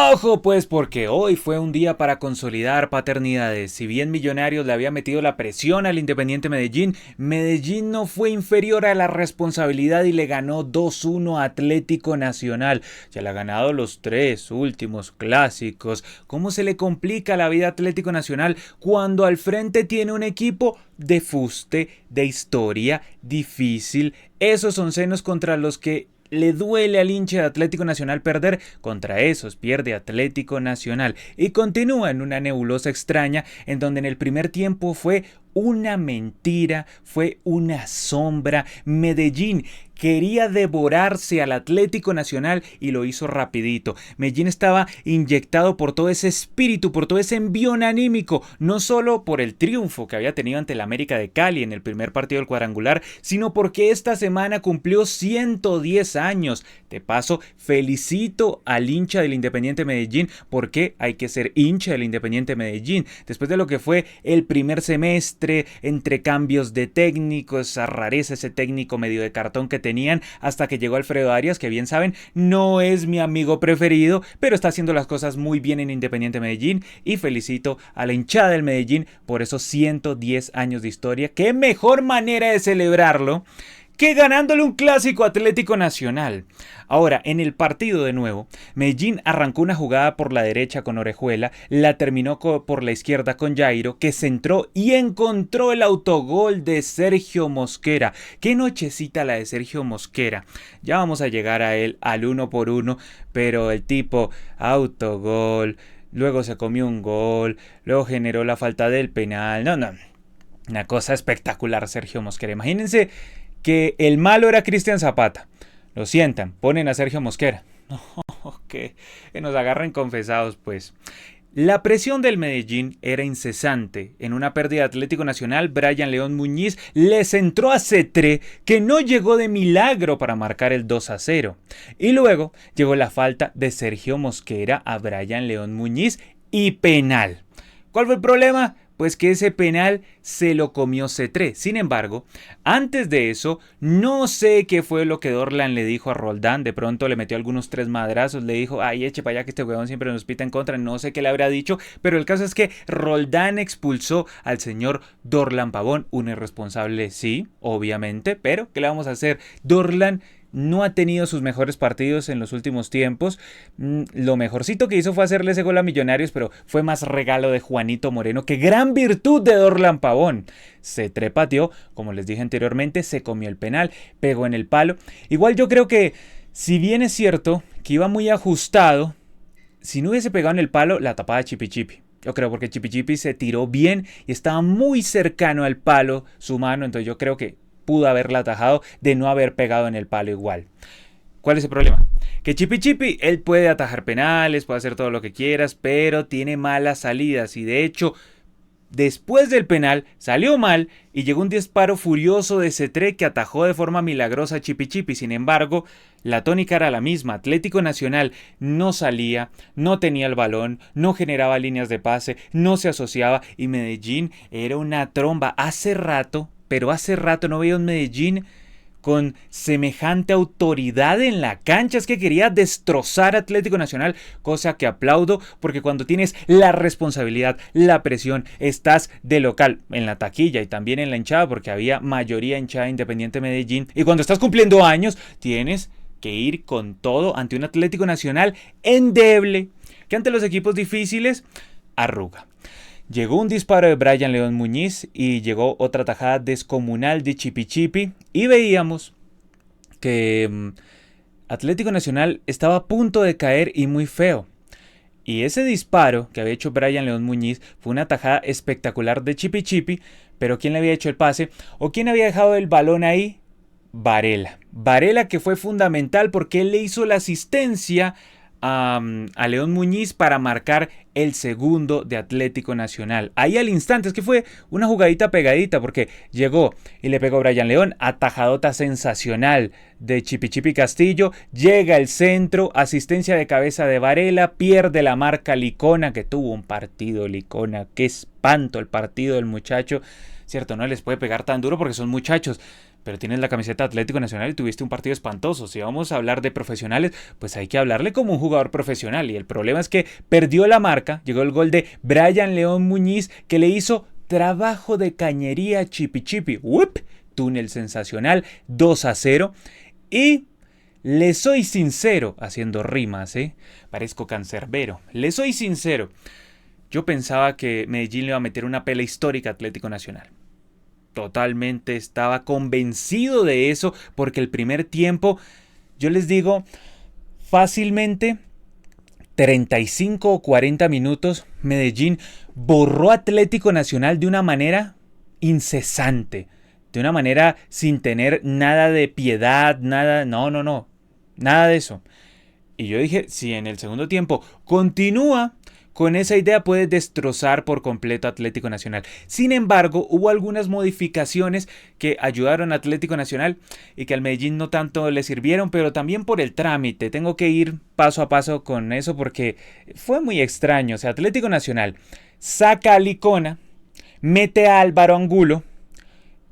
Ojo pues, porque hoy fue un día para consolidar paternidades. Si bien Millonarios le había metido la presión al Independiente Medellín, Medellín no fue inferior a la responsabilidad y le ganó 2-1 a Atlético Nacional. Ya le ha ganado los 3 últimos clásicos. ¿Cómo se le complica la vida a Atlético Nacional cuando al frente tiene un equipo de fuste, de historia, difícil? Esos son senos contra los que le duele al hincha de Atlético Nacional perder. Contra esos pierde Atlético Nacional y continúa en una nebulosa extraña en donde en el primer tiempo fue una mentira, fue una sombra. Medellín quería devorarse al Atlético Nacional y lo hizo rapidito. Medellín estaba inyectado por todo ese espíritu, por todo ese envión anímico, no solo por el triunfo que había tenido ante el América de Cali en el primer partido del cuadrangular, sino porque esta semana cumplió 110 años. De paso, felicito al hincha del Independiente Medellín, porque hay que ser hincha del Independiente Medellín. Después de lo que fue el primer semestre, entre cambios de técnicos, esa rareza, ese técnico medio de cartón que tenían, hasta que llegó Alfredo Arias, que bien saben, no es mi amigo preferido, pero está haciendo las cosas muy bien en Independiente Medellín, y felicito a la hinchada del Medellín por esos 110 años de historia. ¡Qué mejor manera de celebrarlo que ganándole un clásico Atlético Nacional! Ahora, en el partido de nuevo, Medellín arrancó una jugada por la derecha con Orejuela, la terminó por la izquierda con Jairo, que centró y encontró el autogol de Sergio Mosquera. ¡Qué nochecita la de Sergio Mosquera! Ya vamos a llegar a él al 1-1, pero el tipo, autogol, luego se comió un gol, luego generó la falta del penal. No, una cosa espectacular Sergio Mosquera. Imagínense que el malo era Cristian Zapata. Lo sientan, ponen a Sergio Mosquera. No, que nos agarren confesados pues. La presión del Medellín era incesante. En una pérdida de Atlético Nacional, Brian León Muñiz le centró a Cetré, que no llegó de milagro para marcar el 2-0. Y luego llegó la falta de Sergio Mosquera a Brian León Muñiz y penal. ¿Cuál fue el problema? Pues que ese penal se lo comió Cetré. Sin embargo, antes de eso, no sé qué fue lo que Dorlan le dijo a Roldán. De pronto le metió algunos 3 madrazos, le dijo, ay, eche para allá que este huevón siempre nos pita en contra. No sé qué le habrá dicho, pero el caso es que Roldán expulsó al señor Dorlan Pavón. Un irresponsable, sí, obviamente, pero ¿qué le vamos a hacer? Dorlan no ha tenido sus mejores partidos en los últimos tiempos. Lo mejorcito que hizo fue hacerle ese gol a Millonarios, pero fue más regalo de Juanito Moreno que gran virtud de Dorlan Pavón. Se trepateó, como les dije anteriormente, se comió el penal, pegó en el palo. Igual yo creo que, si bien es cierto que iba muy ajustado, si no hubiese pegado en el palo, la tapaba Chipi Chipi. Yo creo porque Chipi Chipi se tiró bien y estaba muy cercano al palo su mano, entonces yo creo que pudo haberla atajado de no haber pegado en el palo igual. ¿Cuál es el problema? Que Chipi Chipi, él puede atajar penales, puede hacer todo lo que quieras, pero tiene malas salidas y de hecho, después del penal salió mal y llegó un disparo furioso de Cetré que atajó de forma milagrosa a Chipi Chipi. Sin embargo, la tónica era la misma. Atlético Nacional no salía, no tenía el balón, no generaba líneas de pase, no se asociaba y Medellín era una tromba. Hace rato no veía un Medellín con semejante autoridad en la cancha. Es que quería destrozar a Atlético Nacional, cosa que aplaudo, porque cuando tienes la responsabilidad, la presión, estás de local en la taquilla y también en la hinchada, porque había mayoría hinchada Independiente Medellín, y cuando estás cumpliendo años, tienes que ir con todo ante un Atlético Nacional endeble, que ante los equipos difíciles arruga. Llegó un disparo de Brian León Muñiz y llegó otra tajada descomunal de Chipi Chipi y veíamos que Atlético Nacional estaba a punto de caer y muy feo. Y ese disparo que había hecho Brian León Muñiz fue una tajada espectacular de Chipi Chipi, pero ¿quién le había hecho el pase? ¿O quién había dejado el balón ahí? Varela. Varela, que fue fundamental porque él le hizo la asistencia a León Muñiz para marcar el segundo de Atlético Nacional. Ahí al instante, es que fue una jugadita pegadita porque llegó y le pegó a Brian León, atajadota sensacional de Chipi Chipi Castillo, llega el centro, asistencia de cabeza de Varela, pierde la marca Licona, que tuvo un partido Licona, qué espanto el partido del muchacho, cierto, no les puede pegar tan duro porque son muchachos, pero tienes la camiseta de Atlético Nacional y tuviste un partido espantoso. Si vamos a hablar de profesionales, pues hay que hablarle como un jugador profesional. Y el problema es que perdió la marca. Llegó el gol de Brian León Muñiz, que le hizo trabajo de cañería chipi chipi. ¡Wup! Túnel sensacional, 2-0. Y le soy sincero, haciendo rimas, parezco cancerbero. Le soy sincero. Yo pensaba que Medellín le iba a meter una pela histórica a Atlético Nacional. Totalmente estaba convencido de eso, porque el primer tiempo, yo les digo, fácilmente 35 o 40 minutos, Medellín borró a Atlético Nacional de una manera incesante, de una manera sin tener nada de piedad, nada, no, nada de eso. Y yo dije, si en el segundo tiempo continúa con esa idea, puede destrozar por completo a Atlético Nacional. Sin embargo, hubo algunas modificaciones que ayudaron a Atlético Nacional y que al Medellín no tanto le sirvieron, pero también por el trámite. Tengo que ir paso a paso con eso porque fue muy extraño. O sea, Atlético Nacional saca a Licona, mete a Álvaro Angulo,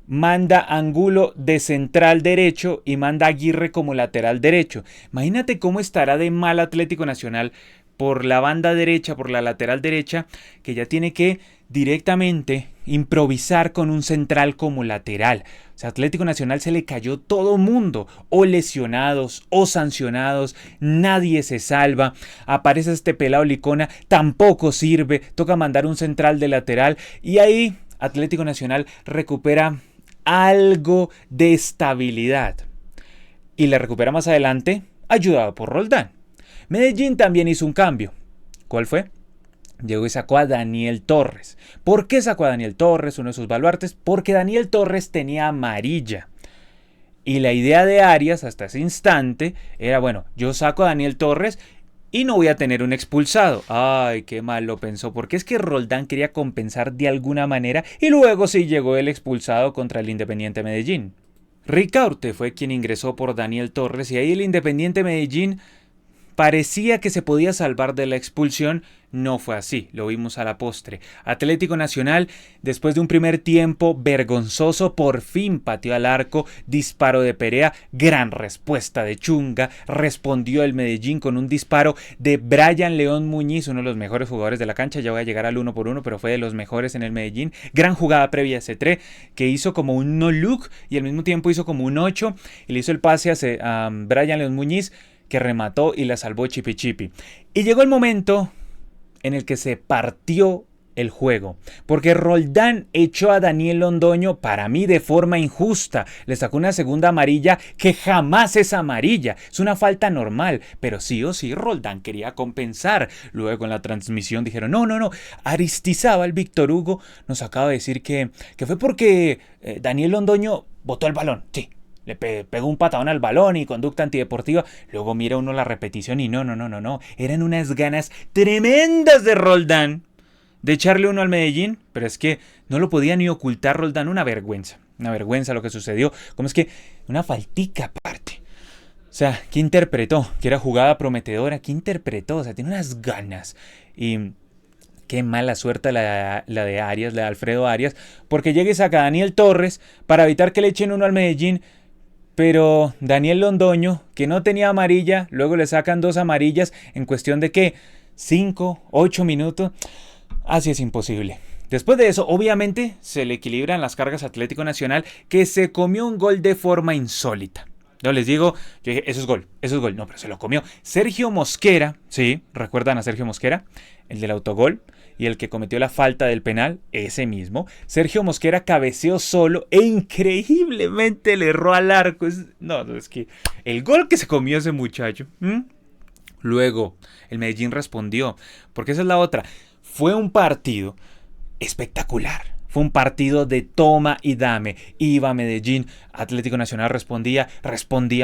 manda a Angulo de central derecho y manda a Aguirre como lateral derecho. Imagínate cómo estará de mal Atlético Nacional por la banda derecha, por la lateral derecha, que ya tiene que directamente improvisar con un central como lateral. O sea, Atlético Nacional se le cayó todo mundo, o lesionados, o sancionados, nadie se salva. Aparece este pelado Licona, tampoco sirve, toca mandar un central de lateral, y ahí Atlético Nacional recupera algo de estabilidad. Y la recupera más adelante, ayudado por Roldán. Medellín también hizo un cambio. ¿Cuál fue? Llegó y sacó a Daniel Torres. ¿Por qué sacó a Daniel Torres, uno de sus baluartes? Porque Daniel Torres tenía amarilla. Y la idea de Arias hasta ese instante era, bueno, yo saco a Daniel Torres y no voy a tener un expulsado. Ay, qué mal lo pensó, porque es que Roldán quería compensar de alguna manera y luego sí llegó el expulsado contra el Independiente Medellín. Ricaurte fue quien ingresó por Daniel Torres y ahí el Independiente Medellín parecía que se podía salvar de la expulsión. No fue así, lo vimos a la postre. Atlético Nacional, después de un primer tiempo vergonzoso, por fin pateó al arco, disparo de Perea, gran respuesta de Chunga, respondió el Medellín con un disparo de Brian León Muñiz, uno de los mejores jugadores de la cancha, ya voy a llegar al 1-1, pero fue de los mejores en el Medellín. Gran jugada previa a C3, que hizo como un no-look y al mismo tiempo hizo como un 8, y le hizo el pase a Brian León Muñiz, que remató y la salvó Chipi Chipi. Y llegó el momento en el que se partió el juego, porque Roldán echó a Daniel Londoño, para mí de forma injusta, le sacó una segunda amarilla que jamás es amarilla, es una falta normal, pero sí o sí Roldán quería compensar. Luego en la transmisión dijeron, no, Aristizábal, Víctor Hugo nos acaba de decir que fue porque Daniel Londoño botó el balón, sí. Le pegó un patadón al balón y conducta antideportiva. Luego mira uno la repetición y no. Eran unas ganas tremendas de Roldán de echarle uno al Medellín. Pero es que no lo podía ni ocultar Roldán. Una vergüenza lo que sucedió. Como es que una faltica aparte. O sea, ¿qué interpretó? Que era jugada prometedora. ¿Qué interpretó? O sea, tiene unas ganas. Y qué mala suerte la de Arias, la de Alfredo Arias. Porque llega y saca a Daniel Torres para evitar que le echen uno al Medellín. Pero Daniel Londoño, que no tenía amarilla, luego le sacan 2 amarillas en cuestión de ¿qué? 5, 8 minutos. Así es imposible. Después de eso, obviamente, se le equilibran las cargas a Atlético Nacional, que se comió un gol de forma insólita. Yo les digo, yo dije, eso es gol. No, pero se lo comió Sergio Mosquera, sí, ¿recuerdan a Sergio Mosquera? El del autogol. Y el que cometió la falta del penal, ese mismo. Sergio Mosquera cabeceó solo e increíblemente le erró al arco. Es que el gol que se comió ese muchacho. Luego, el Medellín respondió, porque esa es la otra. Fue un partido espectacular. Fue un partido de toma y dame. Iba Medellín, Atlético Nacional respondía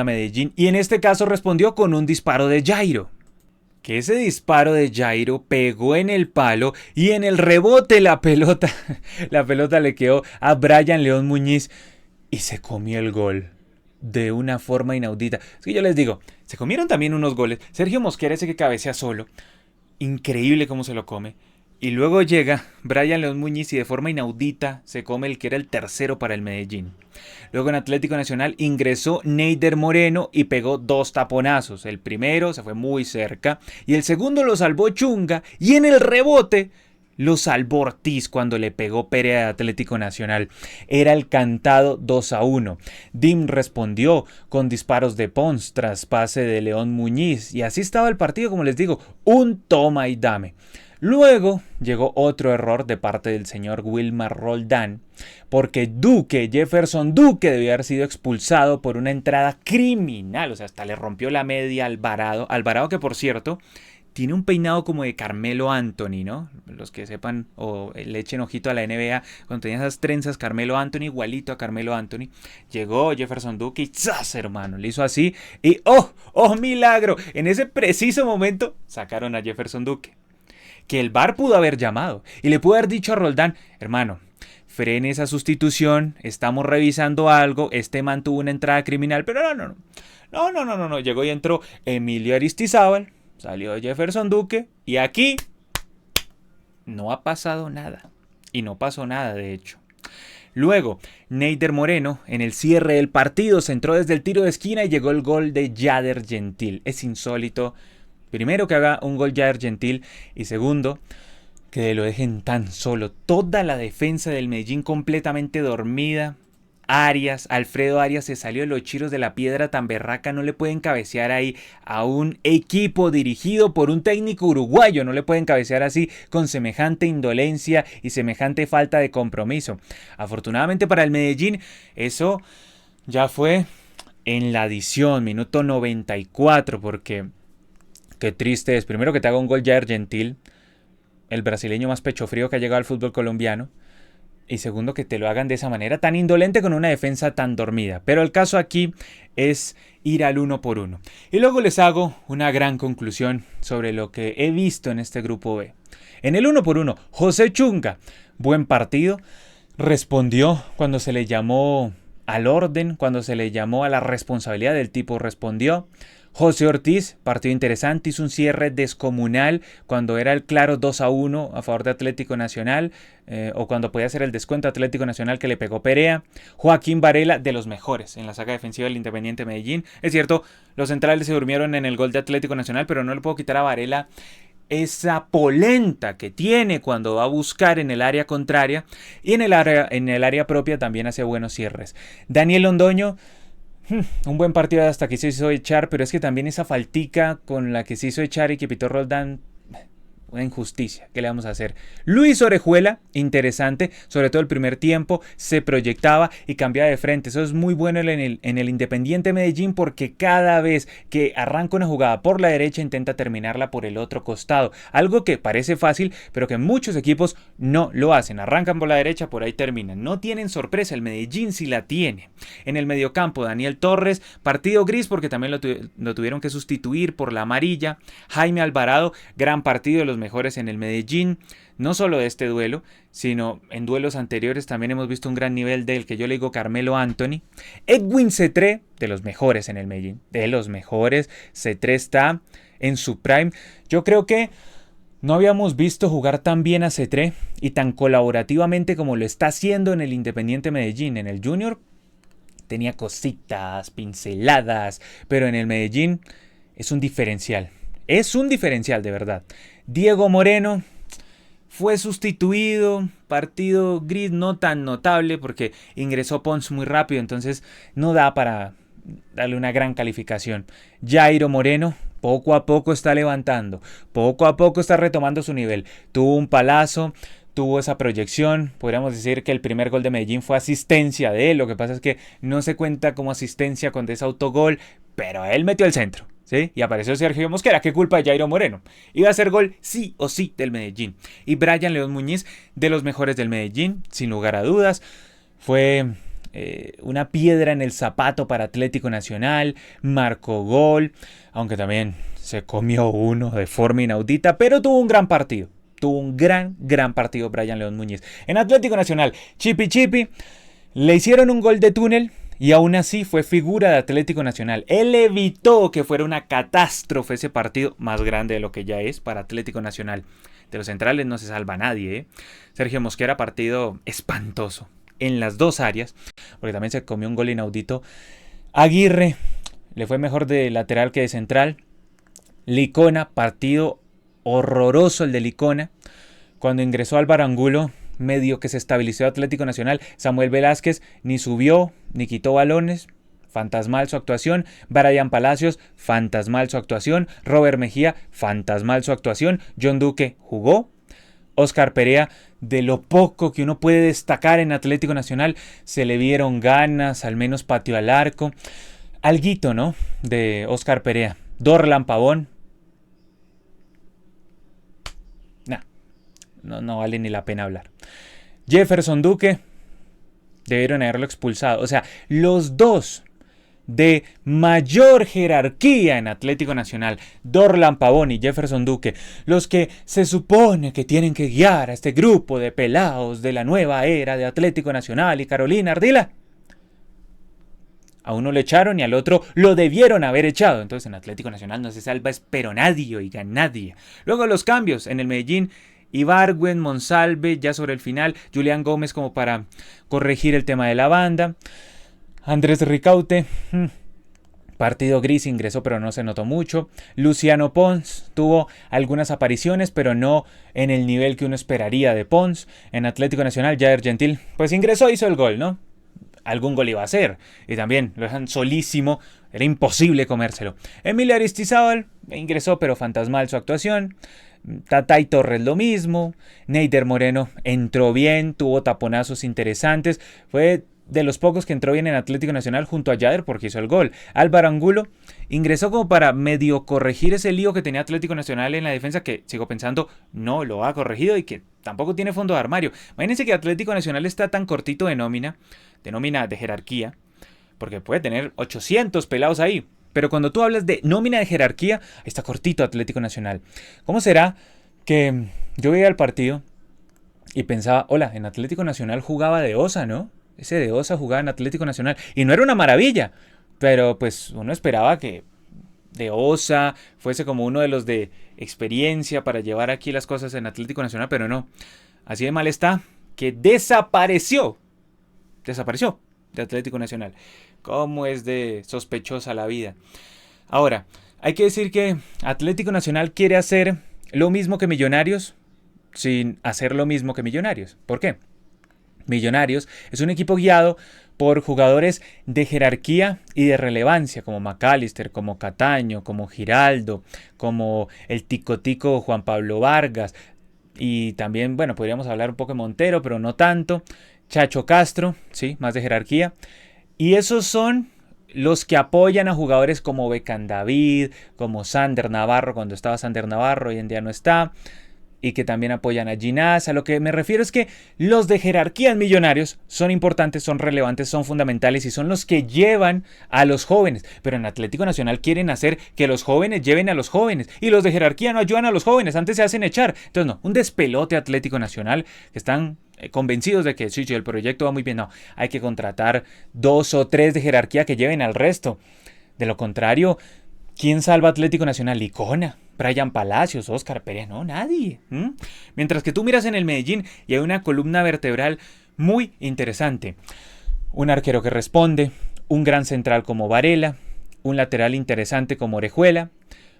Medellín. Y en este caso respondió con un disparo de Jairo. Que ese disparo de Jairo pegó en el palo y en el rebote la pelota le quedó a Brian León Muñiz y se comió el gol de una forma inaudita. Es que yo les digo, se comieron también unos goles. Sergio Mosquera, ese que cabecea solo, increíble cómo se lo come. Y luego llega Brian León Muñiz y de forma inaudita se come el que era el tercero para el Medellín. Luego en Atlético Nacional ingresó Neider Moreno y pegó 2 taponazos. El primero se fue muy cerca y el segundo lo salvó Chunga y en el rebote lo salvó Ortiz cuando le pegó Perea de Atlético Nacional. Era el cantado 2-1. Dim respondió con disparos de Pons tras pase de León Muñiz y así estaba el partido, como les digo, un toma y dame. Luego llegó otro error de parte del señor Wilmar Roldán, porque Jefferson Duque debió haber sido expulsado por una entrada criminal, o sea, hasta le rompió la media a Alvarado. Alvarado que, por cierto, tiene un peinado como de Carmelo Anthony, ¿no? Los que sepan o le echen ojito a la NBA, cuando tenía esas trenzas, Carmelo Anthony, igualito a Carmelo Anthony. Llegó Jefferson Duque y ¡zas, hermano! Le hizo así y ¡oh milagro! En ese preciso momento sacaron a Jefferson Duque, que el VAR pudo haber llamado y le pudo haber dicho a Roldán, hermano, frene esa sustitución, estamos revisando algo, este man tuvo una entrada criminal, pero no, llegó y entró Emilio Aristizábal, salió Jefferson Duque y aquí no ha pasado nada, y no pasó nada de hecho. Luego, Neider Moreno, en el cierre del partido, se entró desde el tiro de esquina y llegó el gol de Yader Gentil. Es insólito. Primero, que haga un gol Yader Gentil y segundo, que lo dejen tan solo. Toda la defensa del Medellín completamente dormida. Alfredo Arias se salió de los chiros de la piedra tan berraca, no le pueden cabecear ahí a un equipo dirigido por un técnico uruguayo, no le pueden cabecear así con semejante indolencia y semejante falta de compromiso. Afortunadamente para el Medellín, eso ya fue en la adición, minuto 94, porque qué triste es, primero que te haga un gol Yader Gentil, el brasileño más pecho frío que ha llegado al fútbol colombiano, y segundo que te lo hagan de esa manera tan indolente con una defensa tan dormida. Pero el caso aquí es ir al 1 por 1. Y luego les hago una gran conclusión sobre lo que he visto en este grupo B. En el 1 por 1, José Chunga, buen partido, respondió cuando se le llamó al orden, cuando se le llamó a la responsabilidad del tipo, respondió. José Ortiz, partido interesante, hizo un cierre descomunal cuando era el claro 2-1 a favor de Atlético Nacional, o cuando podía ser el descuento Atlético Nacional que le pegó Perea. Joaquín Varela, de los mejores en la saga defensiva del Independiente Medellín. Es cierto, los centrales se durmieron en el gol de Atlético Nacional, pero no le puedo quitar a Varela esa polenta que tiene cuando va a buscar en el área contraria, y en el área propia también hace buenos cierres. Daniel Londoño, un buen partido hasta que se hizo echar, pero es que también esa faltica con la que se hizo echar y que pitó Roldán, una injusticia, ¿qué le vamos a hacer? Luis Orejuela, interesante, sobre todo el primer tiempo, se proyectaba y cambiaba de frente. Eso es muy bueno en el Independiente Medellín, porque cada vez que arranca una jugada por la derecha intenta terminarla por el otro costado. Algo que parece fácil, pero que muchos equipos no lo hacen. Arrancan por la derecha, por ahí terminan. No tienen sorpresa, el Medellín sí la tiene. En el mediocampo, Daniel Torres, partido gris porque también lo tuvieron que sustituir por la amarilla. Jaime Alvarado, gran partido, de los mejores en el Medellín, no solo de este duelo, sino en duelos anteriores también hemos visto un gran nivel del que yo le digo Carmelo Anthony. Edwin Cetré, de los mejores en el Medellín, de los mejores. Cetré está en su prime. Yo creo que no habíamos visto jugar tan bien a Cetré y tan colaborativamente como lo está haciendo en el Independiente Medellín. En el Junior tenía cositas, pinceladas, pero en el Medellín es un diferencial. Es un diferencial de verdad. Diego Moreno fue sustituido, partido gris no tan notable porque ingresó Pons muy rápido, entonces no da para darle una gran calificación. Jairo Moreno poco a poco está levantando, poco a poco está retomando su nivel. Tuvo un palazo, tuvo esa proyección, podríamos decir que el primer gol de Medellín fue asistencia de él, lo que pasa es que no se cuenta como asistencia con ese autogol, pero él metió el centro. ¿Sí? Y apareció Sergio Mosquera, ¿qué culpa de Jairo Moreno? Iba a ser gol sí o sí del Medellín. Y Brian León Muñiz, de los mejores del Medellín, sin lugar a dudas. Fue una piedra en el zapato para Atlético Nacional, marcó gol, aunque también se comió uno de forma inaudita, pero tuvo un gran partido. Tuvo un gran partido Brian León Muñiz. En Atlético Nacional, Chipi, le hicieron un gol de túnel Y aún así fue figura de Atlético Nacional. Él evitó que fuera una catástrofe ese partido, más grande de lo que ya es para Atlético Nacional. De los centrales no se salva nadie, ¿eh? Sergio Mosquera, partido espantoso en las dos áreas, porque también se comió un gol inaudito. Aguirre le fue mejor de lateral que de central. Licona, partido horroroso el de Licona. Cuando ingresó Álvaro Angulo, medio que se estabilizó Atlético Nacional. Samuel Velázquez ni subió ni quitó balones. Fantasmal su actuación. Brian Palacios, fantasmal su actuación. Robert Mejía, fantasmal su actuación. John Duque jugó. Óscar Perea, de lo poco que uno puede destacar en Atlético Nacional, se le vieron ganas, al menos pateó al arco. Alguito, ¿no? De Óscar Perea. Dorlan Pavón. No vale ni la pena hablar. Jefferson Duque, debieron haberlo expulsado. O sea, los dos de mayor jerarquía en Atlético Nacional, Dorlan Pavón y Jefferson Duque, los que se supone que tienen que guiar a este grupo de pelados de la nueva era de Atlético Nacional y Carolina Ardila, a uno le echaron y al otro lo debieron haber echado. Entonces en Atlético Nacional no se salva pero nadie, oiga, nadie. Luego los cambios en el Medellín: Ibargüen, Monsalve, ya sobre el final, Julián Gómez como para corregir el tema de la banda. Andrés Ricaute, partido gris, ingresó pero no se notó mucho. Luciano Pons tuvo algunas apariciones, pero no en el nivel que uno esperaría de Pons. En Atlético Nacional, Jair Gentil, pues ingresó, hizo el gol, ¿no? Algún gol iba a hacer. Y también lo dejan solísimo, era imposible comérselo. Emilio Aristizábal ingresó pero fantasmal su actuación. Tatay Torres lo mismo. Neider Moreno entró bien, tuvo taponazos interesantes. Fue de los pocos que entró bien en Atlético Nacional junto a Jader porque hizo el gol. Álvaro Angulo ingresó como para medio corregir ese lío que tenía Atlético Nacional en la defensa, que sigo pensando no lo ha corregido y que tampoco tiene fondo de armario. Imagínense que Atlético Nacional está tan cortito de nómina de jerarquía, porque puede tener 800 pelados ahí. Pero cuando tú hablas de nómina de jerarquía, está cortito Atlético Nacional. ¿Cómo será que yo veía el partido y pensaba, hola, en Atlético Nacional jugaba De Osa, ¿no? Ese De Osa jugaba en Atlético Nacional y no era una maravilla, pero pues uno esperaba que De Osa fuese como uno de los de experiencia para llevar aquí las cosas en Atlético Nacional, pero no. Así de mal está que desapareció de Atlético Nacional. Cómo es de sospechosa la vida. Ahora, hay que decir que Atlético Nacional quiere hacer lo mismo que Millonarios sin hacer lo mismo que Millonarios. ¿Por qué? Millonarios es un equipo guiado por jugadores de jerarquía y de relevancia, como McAllister, como Cataño, como Giraldo, como el ticotico Juan Pablo Vargas, y también, bueno, podríamos hablar un poco de Montero, pero no tanto. Chacho Castro, sí, más de jerarquía. Y esos son los que apoyan a jugadores como Becán David, como Sander Navarro, cuando estaba Sander Navarro, hoy en día no está, y que también apoyan a Ginás. A lo que me refiero es que los de jerarquía en Millonarios son importantes, son relevantes, son fundamentales y son los que llevan a los jóvenes. Pero en Atlético Nacional quieren hacer que los jóvenes lleven a los jóvenes y los de jerarquía no ayudan a los jóvenes, antes se hacen echar. Entonces no, un despelote Atlético Nacional, que están convencidos de que sí, el proyecto va muy bien. No, hay que contratar 2 o 3 de jerarquía que lleven al resto. De lo contrario, ¿quién salva Atlético Nacional? Licona, Brian Palacios, Óscar Perea, no, nadie. Mientras que tú miras en el Medellín y hay una columna vertebral muy interesante. Un arquero que responde, un gran central como Varela, un lateral interesante como Orejuela,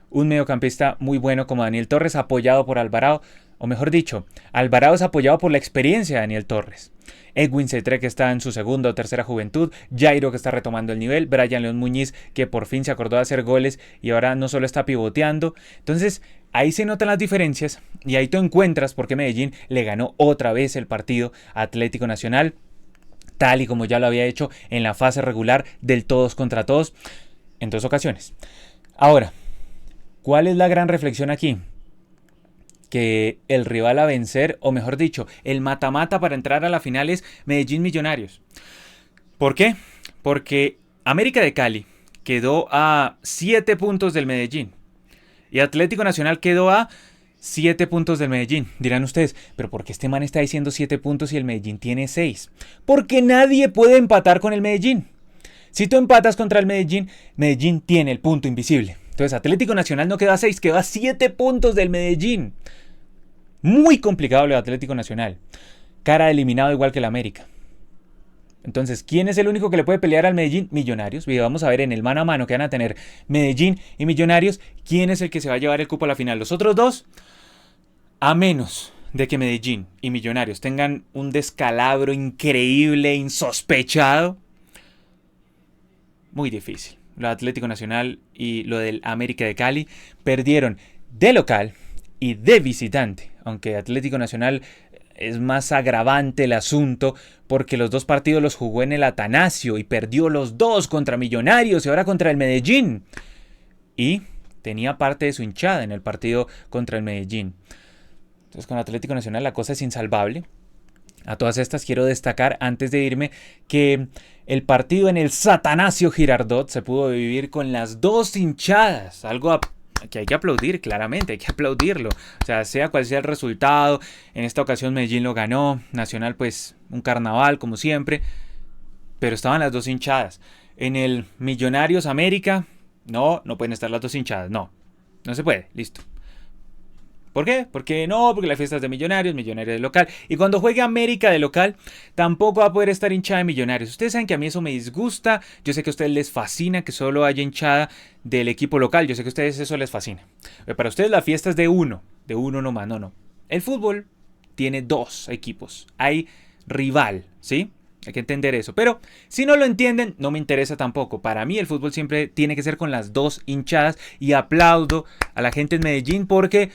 un mediocampista muy bueno como Daniel Torres, apoyado por Alvarado, o mejor dicho, Alvarado es apoyado por la experiencia de Daniel Torres. Edwin Cetré, que está en su segunda o tercera juventud, Jairo, que está retomando el nivel, Brian León Muñiz, que por fin se acordó de hacer goles y ahora no solo está pivoteando. Entonces ahí se notan las diferencias y ahí tú encuentras por qué Medellín le ganó otra vez el partido a Atlético Nacional, tal y como ya lo había hecho en la fase regular del todos contra todos en 2 ocasiones. Ahora, ¿cuál es la gran reflexión aquí? Que el rival a vencer, o mejor dicho, el mata-mata para entrar a la final es Medellín Millonarios. ¿Por qué? Porque América de Cali quedó a 7 puntos del Medellín y Atlético Nacional quedó a 7 puntos del Medellín. Dirán ustedes, ¿pero por qué este man está diciendo 7 puntos y el Medellín tiene 6? Porque nadie puede empatar con el Medellín. Si tú empatas contra el Medellín, Medellín tiene el punto invisible. Entonces Atlético Nacional no quedó a 6, quedó a 7 puntos del Medellín. Muy complicado lo de Atlético Nacional. Cara eliminado igual que el América. Entonces, ¿quién es el único que le puede pelear al Medellín? Millonarios. Y vamos a ver en el mano a mano que van a tener Medellín y Millonarios, ¿quién es el que se va a llevar el cupo a la final? Los otros dos, a menos de que Medellín y Millonarios tengan un descalabro increíble, insospechado, muy difícil. Lo de Atlético Nacional y lo del América de Cali perdieron de local y de visitante, aunque Atlético Nacional es más agravante el asunto porque los dos partidos los jugó en el Atanasio y perdió los dos contra Millonarios y ahora contra el Medellín. Y tenía parte de su hinchada en el partido contra el Medellín. Entonces con Atlético Nacional la cosa es insalvable. A todas estas quiero destacar antes de irme que el partido en el Atanasio Girardot se pudo vivir con las dos hinchadas, algo que hay que aplaudir, claramente, hay que aplaudirlo. O sea cual sea el resultado, en esta ocasión Medellín lo ganó, Nacional pues un carnaval como siempre, pero estaban las dos hinchadas. En el Millonarios América, no pueden estar las dos hinchadas, no se puede, listo. ¿Por qué? Porque la fiesta es de Millonarios de local. Y cuando juegue América de local, tampoco va a poder estar hinchada de Millonarios. Ustedes saben que a mí eso me disgusta. Yo sé que a ustedes les fascina que solo haya hinchada del equipo local. Yo sé que a ustedes eso les fascina. Pero para ustedes la fiesta es de uno nomás. No. El fútbol tiene dos equipos. Hay rival, ¿sí? Hay que entender eso. Pero si no lo entienden, no me interesa tampoco. Para mí el fútbol siempre tiene que ser con las dos hinchadas. Y aplaudo a la gente en Medellín porque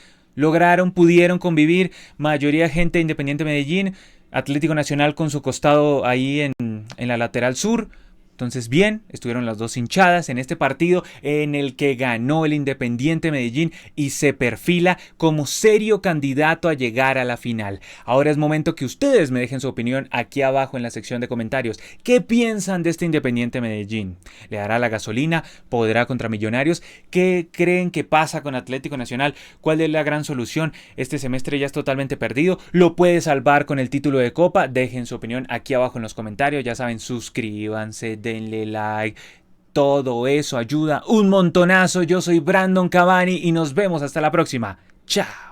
pudieron convivir, mayoría de gente Independiente Medellín, Atlético Nacional con su costado ahí en la lateral sur. Entonces bien, estuvieron las dos hinchadas en este partido en el que ganó el Independiente Medellín y se perfila como serio candidato a llegar a la final. Ahora es momento que ustedes me dejen su opinión aquí abajo en la sección de comentarios. ¿Qué piensan de este Independiente Medellín? ¿Le dará la gasolina? ¿Podrá contra Millonarios? ¿Qué creen que pasa con Atlético Nacional? ¿Cuál es la gran solución? Este semestre ya es totalmente perdido. ¿Lo puede salvar con el título de Copa? Dejen su opinión aquí abajo en los comentarios. Ya saben, suscríbanse, denle like, todo eso ayuda un montonazo. Yo soy Brandon Cavani y nos vemos hasta la próxima. Chao.